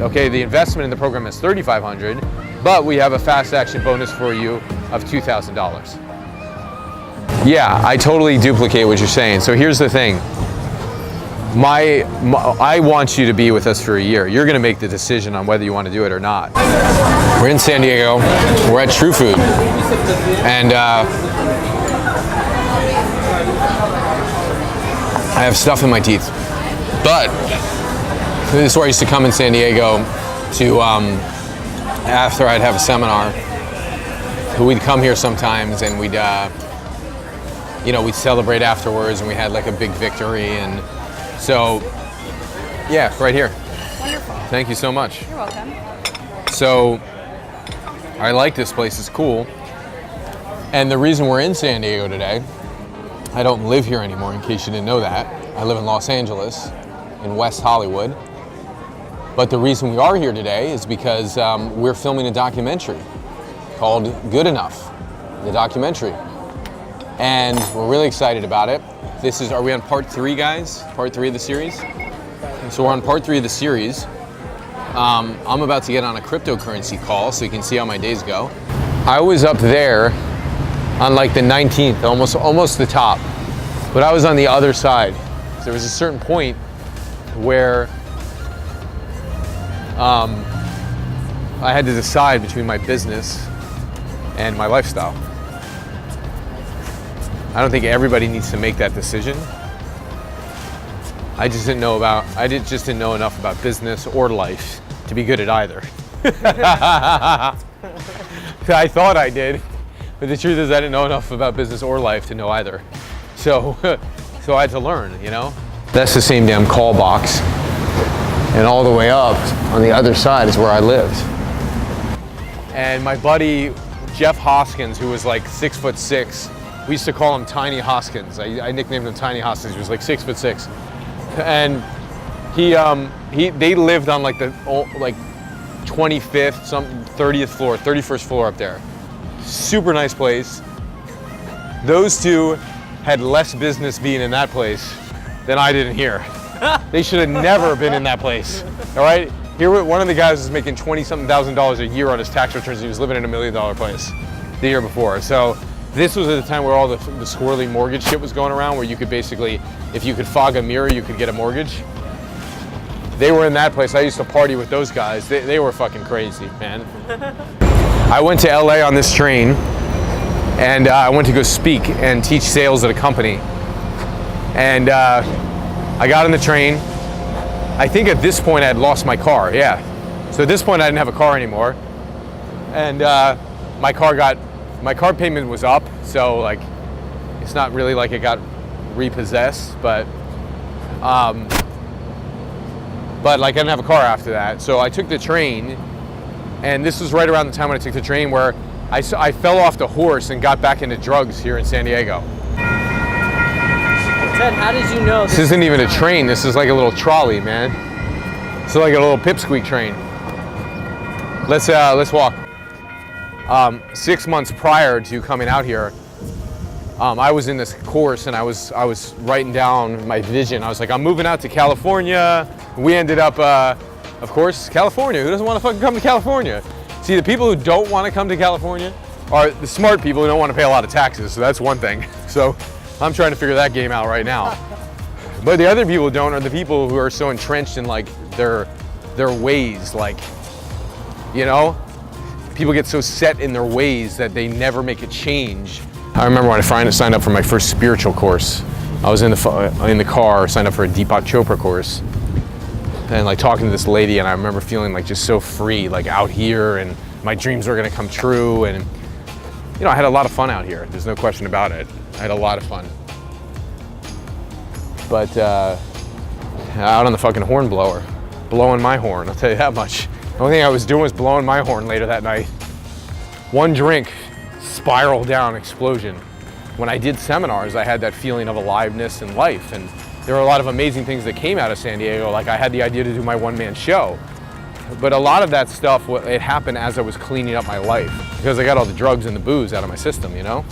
Okay, the investment in the program is $3,500, but we have a fast action bonus for you of $2,000. Yeah, I totally duplicate what you're saying. So here's the thing. I want you to be with us for a year. You're gonna make the decision on whether you want to do it or not. We're in San Diego, we're at True Food, and I have stuff in my teeth. But this is where I used to come in San Diego to, after I'd have a seminar, we'd come here sometimes and we'd celebrate afterwards, and we had like a big victory. And so, yeah, right here. Wonderful. Thank you so much. You're welcome. So, I like this place, it's cool. And the reason we're in San Diego today, I don't live here anymore, in case you didn't know that. I live in Los Angeles, in West Hollywood. But the reason we are here today is because we're filming a documentary called Good Enough, the documentary. And we're really excited about it. Are we on part 3, guys? Part 3 of the series? So we're on part 3 of the series. I'm about to get on a cryptocurrency call so you can see how my days go. I was up there on like the 19th, almost the top, but I was on the other side. So there was a certain point where I had to decide between my business and my lifestyle. I don't think everybody needs to make that decision. I just didn't know enough about business or life to be good at either. I thought I did, but the truth is I didn't know enough about business or life to know either. So I had to learn, you know? That's the same damn call box. And all the way up on the other side is where I lived. And my buddy, Jeff Hoskins, who was like 6'6", we used to call him Tiny Hoskins. I nicknamed him Tiny Hoskins. He was like 6'6", and they lived on like the 25th, 30th floor, 31st floor up there. Super nice place. Those two had less business being in that place than I did in here. They should have never been in that place. All right, here one of the guys was making $20-something thousand a year on his tax returns. He was living in $1 million place the year before. So. This was at the time where all the squirrely mortgage shit was going around, where you could basically, if you could fog a mirror, you could get a mortgage. They were in that place. I used to party with those guys. They were fucking crazy, man. I went to LA on this train, and I went to go speak and teach sales at a company. And I got on the train. I think at this point I had lost my car, yeah. So at this point I didn't have a car anymore. And my car payment was up, so like, it's not really like it got repossessed, but like I didn't have a car after that. So I took the train, and this was right around the time when I took the train where I fell off the horse and got back into drugs here in San Diego. Ted, how did you know? This isn't even a train, this is like a little trolley, man. It's like a little pipsqueak train. Let's walk. 6 months prior to coming out here, I was in this course and I was writing down my vision. I was like, I'm moving out to California. We ended up, of course, California. Who doesn't want to fucking come to California? See, the people who don't want to come to California are the smart people who don't want to pay a lot of taxes. So that's one thing. So I'm trying to figure that game out right now. But the other people who don't are the people who are so entrenched in like their ways, like, you know? People get so set in their ways that they never make a change. I remember when I signed up for my first spiritual course. I was in the car, signed up for a Deepak Chopra course, and like talking to this lady, and I remember feeling like just so free, like out here, and my dreams were gonna come true, and you know, I had a lot of fun out here. There's no question about it. I had a lot of fun. But out on the fucking horn blower, blowing my horn, I'll tell you that much. The only thing I was doing was blowing my horn later that night. One drink, spiral down, explosion. When I did seminars, I had that feeling of aliveness and life, and there were a lot of amazing things that came out of San Diego. Like I had the idea to do my one-man show, but a lot of that stuff, it happened as I was cleaning up my life, because I got all the drugs and the booze out of my system, you know?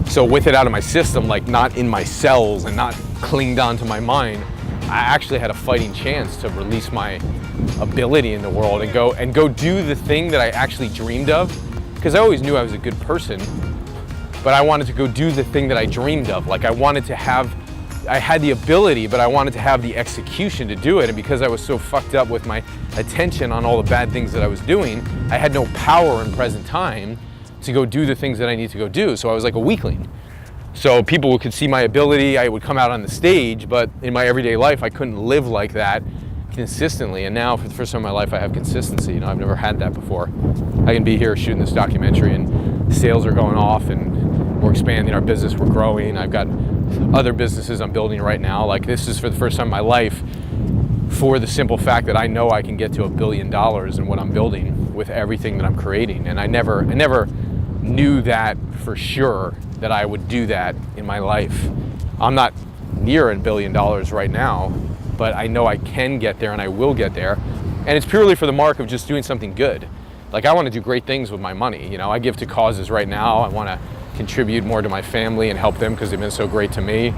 So with it out of my system, like not in my cells and not clinged onto my mind, I actually had a fighting chance to release my ability in the world and go do the thing that I actually dreamed of. Because I always knew I was a good person, but I wanted to go do the thing that I dreamed of. Like I had the ability, but I wanted to have the execution to do it. And because I was so fucked up with my attention on all the bad things that I was doing, I had no power in present time to go do the things that I need to go do. So I was like a weakling. So people could see my ability, I would come out on the stage, but in my everyday life, I couldn't live like that consistently. And now for the first time in my life, I have consistency. You know, I've never had that before. I can be here shooting this documentary and sales are going off and we're expanding our business, we're growing. I've got other businesses I'm building right now. Like, this is for the first time in my life, for the simple fact that I know I can get to $1 billion in what I'm building with everything that I'm creating. And I never knew that for sure that I would do that in my life. I'm not near $1 billion right now, but I know I can get there and I will get there. And it's purely for the mark of just doing something good. Like, I want to do great things with my money. You know, I give to causes right now. I want to contribute more to my family and help them because they've been so great to me.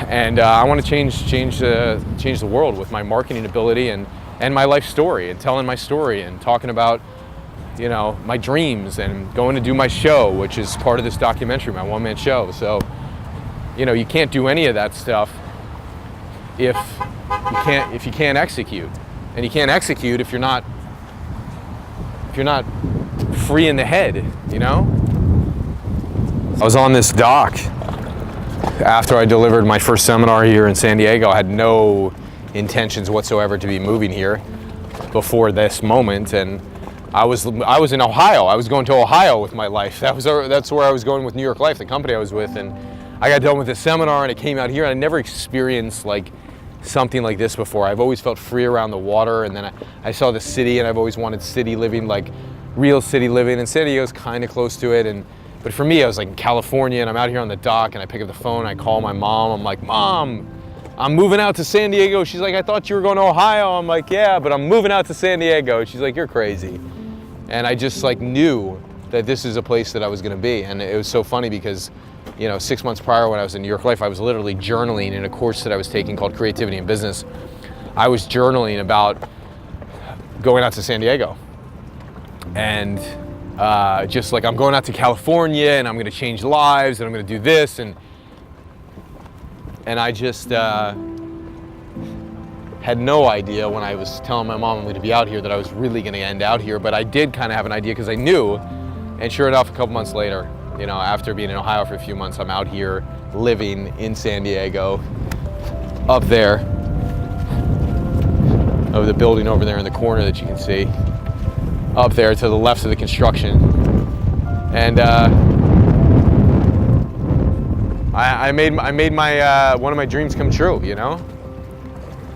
And I want to change the world with my marketing ability and my life story and telling my story and talking about, you know, my dreams and going to do my show, which is part of this documentary, my one-man show. So, you know, you can't do any of that stuff if you can't execute. And you can't execute if you're not free in the head, you know? I was on this dock after I delivered my first seminar here in San Diego. I had no intentions whatsoever to be moving here before this moment, and I was in Ohio. I was going to Ohio with my life. That's where I was going with New York Life, the company I was with, and I got done with this seminar and I came out here and I never experienced like something like this before. I've always felt free around the water, and then I saw the city and I've always wanted city living, like real city living, and San Diego's kind of close to it. But for me, I was like in California and I'm out here on the dock and I pick up the phone, I call my mom, I'm like, Mom, I'm moving out to San Diego. She's like, I thought you were going to Ohio. I'm like, yeah, but I'm moving out to San Diego. She's like, you're crazy. And I just like knew that this is a place that I was gonna be. And it was so funny because, you know, 6 months prior when I was in New York Life, I was literally journaling in a course that I was taking called Creativity in Business. I was journaling about going out to San Diego. And just like, I'm going out to California and I'm gonna change lives and I'm gonna do this. And I just had no idea when I was telling my mom I'm gonna be out here that I was really gonna end out here. But I did kind of have an idea because I knew. And sure enough, a couple months later, you know, after being in Ohio for a few months, I'm out here living in San Diego, up there, of the building over there in the corner that you can see, up there to the left of the construction. And I made my one of my dreams come true, you know?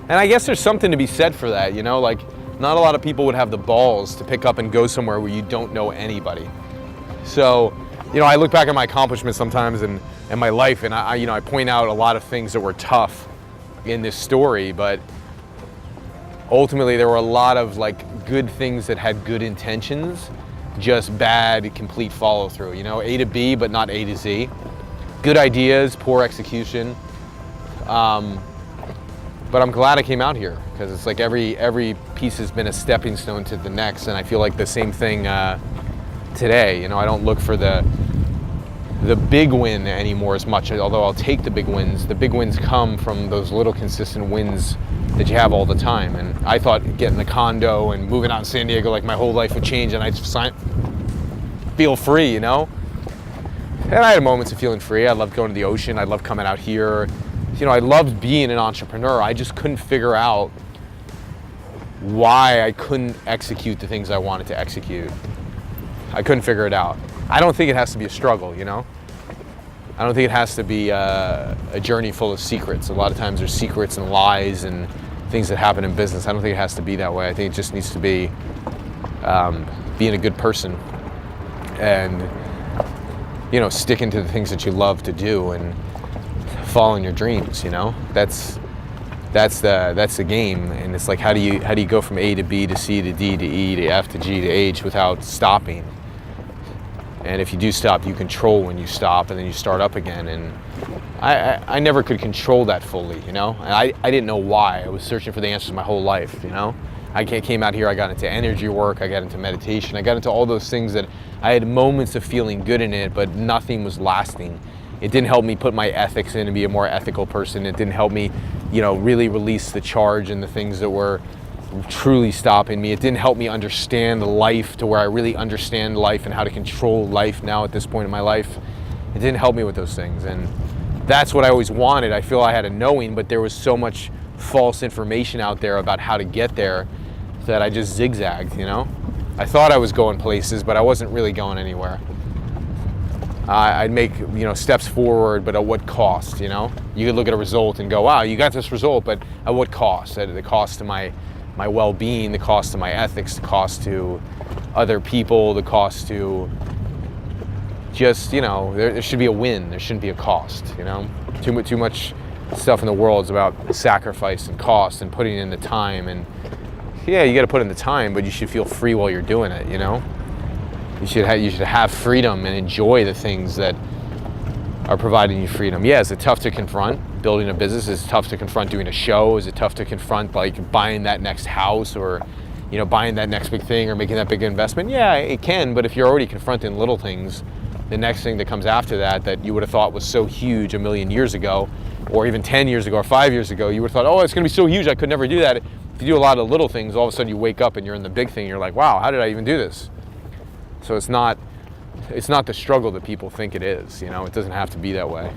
And I guess there's something to be said for that, you know? Like, not a lot of people would have the balls to pick up and go somewhere where you don't know anybody. So, you know, I look back at my accomplishments sometimes and my life, and I point out a lot of things that were tough in this story, but ultimately there were a lot of like good things that had good intentions, just bad, complete follow through, you know, A to B, but not A to Z. Good ideas, poor execution. But I'm glad I came out here because it's like every piece has been a stepping stone to the next, and I feel like the same thing today. You know, I don't look for the big win anymore as much, although I'll take the big wins. The big wins come from those little consistent wins that you have all the time. And I thought getting the condo and moving out in San Diego, like my whole life would change and I'd feel free, you know? And I had moments of feeling free. I loved going to the ocean. I loved coming out here. You know, I loved being an entrepreneur. I just couldn't figure out why I couldn't execute the things I wanted to execute. I couldn't figure it out. I don't think it has to be a struggle, you know? I don't think it has to be a journey full of secrets. A lot of times there's secrets and lies and things that happen in business. I don't think it has to be that way. I think it just needs to be being a good person and, you know, sticking to the things that you love to do and following your dreams, you know? That's the game. And it's like, how do you go from A to B to C to D to E to F to G to H without stopping? And if you do stop, you control when you stop, and then you start up again. And I never could control that fully, you know? And I didn't know why. I was searching for the answers my whole life, you know? I came out here, I got into energy work, I got into meditation, I got into all those things that I had moments of feeling good in it, but nothing was lasting. It didn't help me put my ethics in and be a more ethical person. It didn't help me, you know, really release the charge and the things that were truly stopping me. It didn't help me understand life to where I really understand life and how to control life now at this point in my life. It didn't help me with those things. And that's what I always wanted. I feel I had a knowing, but there was so much false information out there about how to get there that I just zigzagged, you know? I thought I was going places, but I wasn't really going anywhere. I'd make, you know, steps forward, but at what cost, you know? You could look at a result and go, wow, you got this result, but at what cost? At the cost to my well-being, the cost to my ethics, the cost to other people, the cost to just, you know, there should be a win. There shouldn't be a cost, you know? Too much stuff in the world is about sacrifice and cost and putting in the time. And yeah, you got to put in the time, but you should feel free while you're doing it, you know? You should have freedom and enjoy the things that are providing you freedom. Yeah, is it tough to confront building a business? Is it tough to confront doing a show? Is it tough to confront like buying that next house or, you know, buying that next big thing or making that big investment? Yeah, it can, but if you're already confronting little things, the next thing that comes after that you would have thought was so huge a million years ago, or even 10 years ago or 5 years ago, you would have thought, oh, it's gonna be so huge, I could never do that. If you do a lot of little things, all of a sudden you wake up and you're in the big thing, you're like, wow, how did I even do this? So it's not the struggle that people think it is, you know, it doesn't have to be that way.